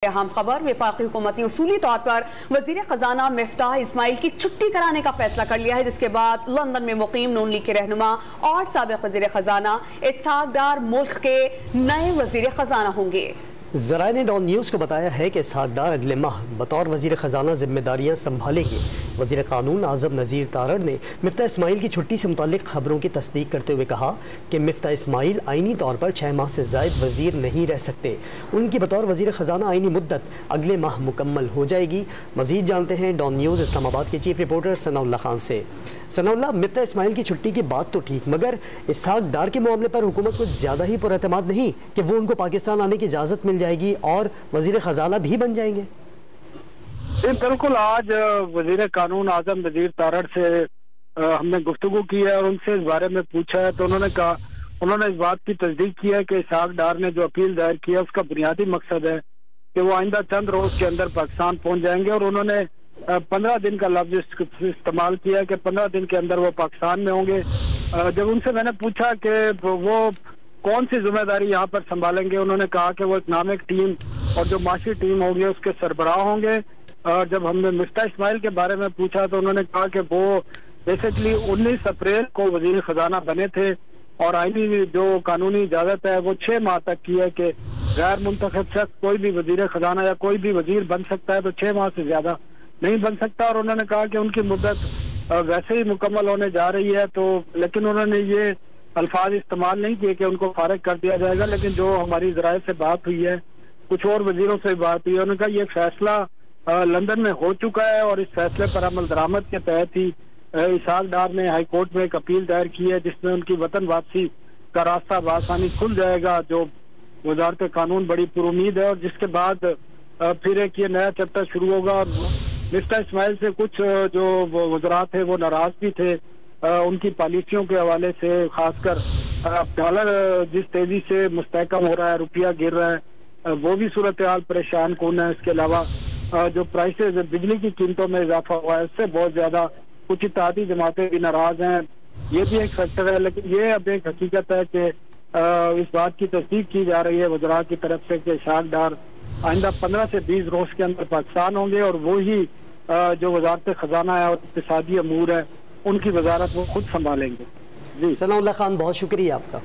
अहम खबर। वफाकी हुकूमत ने उसूली तौर पर वजीर खजाना मिफ्ताह इस्माइल की छुट्टी कराने का फैसला कर लिया है, जिसके बाद लंदन में मुकीम नून लीग के रहनुमा और साबिक वजीर खजाना इसहाक डार मुल्क के नए वजीर खजाना होंगे। ज़राए ने डॉन न्यूज़ को बताया है कि इसहाक डार अगले माह बतौर वज़ीर ख़जाना जिम्मेदारियाँ संभालेंगे। वज़ीर क़ानून आज़म नज़ीर तारड़ ने मिफ्ताह इस्माइल की छुट्टी से मुताल्लिक़ खबरों की तस्दीक करते हुए कहा कि मिफ्ताह इस्माइल आइनी तौर पर 6 माह से ज़ायद वज़ीर नहीं रह सकते। उनकी बतौर वज़ीर ख़जाना आइनी मुद्दत अगले माह मुकम्मल हो जाएगी। मज़ीद जानते हैं डॉन न्यूज़ इस्लामाबाद के चीफ रिपोर्टर सनाउल्लाह खान से। सनाउल्लाह, मिफ्ताह इस्माइल की छुट्टी की बात तो ठीक, मगर इसहाक डार के मामले पर हुकूमत कुछ ज़्यादा ही पुरएतमाद नहीं कि वो उनको पाकिस्तान आने की इजाज़त मिल जाएगी और वज़ीर ख़जाना भी बन जाएंगे? बिल्कुल, आज वज़ीर कानून आज़म नज़ीर तारड़ से हमने गुफ्तगू की है और उनसे इस बारे में पूछा है, तो उन्होंने इस बात की तस्दीक की है कि इसहाक डार ने जो अपील दायर की है उसका बुनियादी मकसद है कि वो आइंदा चंद रोज के अंदर पाकिस्तान पहुंच जाएंगे। और उन्होंने 15 दिन का लफ्ज इस्तेमाल किया कि 15 दिन के अंदर वो पाकिस्तान में होंगे। जब उनसे मैंने पूछा कि वो कौन सी जिम्मेदारी यहाँ पर संभालेंगे, उन्होंने कहा कि वो इकनॉमिक टीम और जो माशी टीम होगी उसके सरबराह होंगे। और जब हमने मिफ्ताह इस्माइल के बारे में पूछा तो उन्होंने कहा कि वो बेसिकली 19 अप्रैल को वजीर खजाना बने थे और आईनी जो कानूनी इजाजत है वो 6 माह तक की है कि गैर मुंतखब शख्स कोई भी वजीर खजाना या कोई भी वजीर बन सकता है, तो 6 माह से ज्यादा नहीं बन सकता। और उन्होंने कहा कि उनकी मुद्दत वैसे ही मुकम्मल होने जा रही है, तो लेकिन उन्होंने ये अल्फाज इस्तेमाल नहीं किए कि उनको फारिग कर दिया जाएगा। लेकिन जो हमारी ज़राए से बात हुई है, कुछ और वजीरों से बात हुई है, उन्होंने कहा यह फैसला लंदन में हो चुका है और इस फैसले पर अमल दरामद के तहत ही इसहाक डार ने हाई कोर्ट में एक अपील दायर की है, जिसमें उनकी वतन वापसी का रास्ता बआसानी खुल जाएगा। जो वजारत कानून बड़ी पुरुमीद है और जिसके बाद फिर एक ये नया चैप्टर शुरू होगा। और मिफ्ताह इस्माइल से कुछ जो वज़रात थे वो नाराज भी थे उनकी पॉलिसियों के हवाले से, खासकर डॉलर जिस तेजी से मुस्तहकम हो रहा है, रुपया गिर रहा है, वो भी सूरत हाल परेशान कौन है। इसके अलावा जो प्राइसेस बिजली की कीमतों में इजाफा हुआ है उससे बहुत ज्यादा कुछ इत्तेहादी जमातें भी नाराज हैं, ये भी एक फैक्टर है। लेकिन ये अब एक हकीकत है कि इस बात की तस्दीक की जा रही है वज़रा की तरफ से कि इसहाक डार आइंदा 15 से 20 रोज के अंदर पाकिस्तान होंगे और वो ही जो वजारत खजाना है और इक़्तिसादी अमूर है उनकी वजारत वो खुद संभालेंगे। जी सनाउल्लाह खान, बहुत शुक्रिया आपका।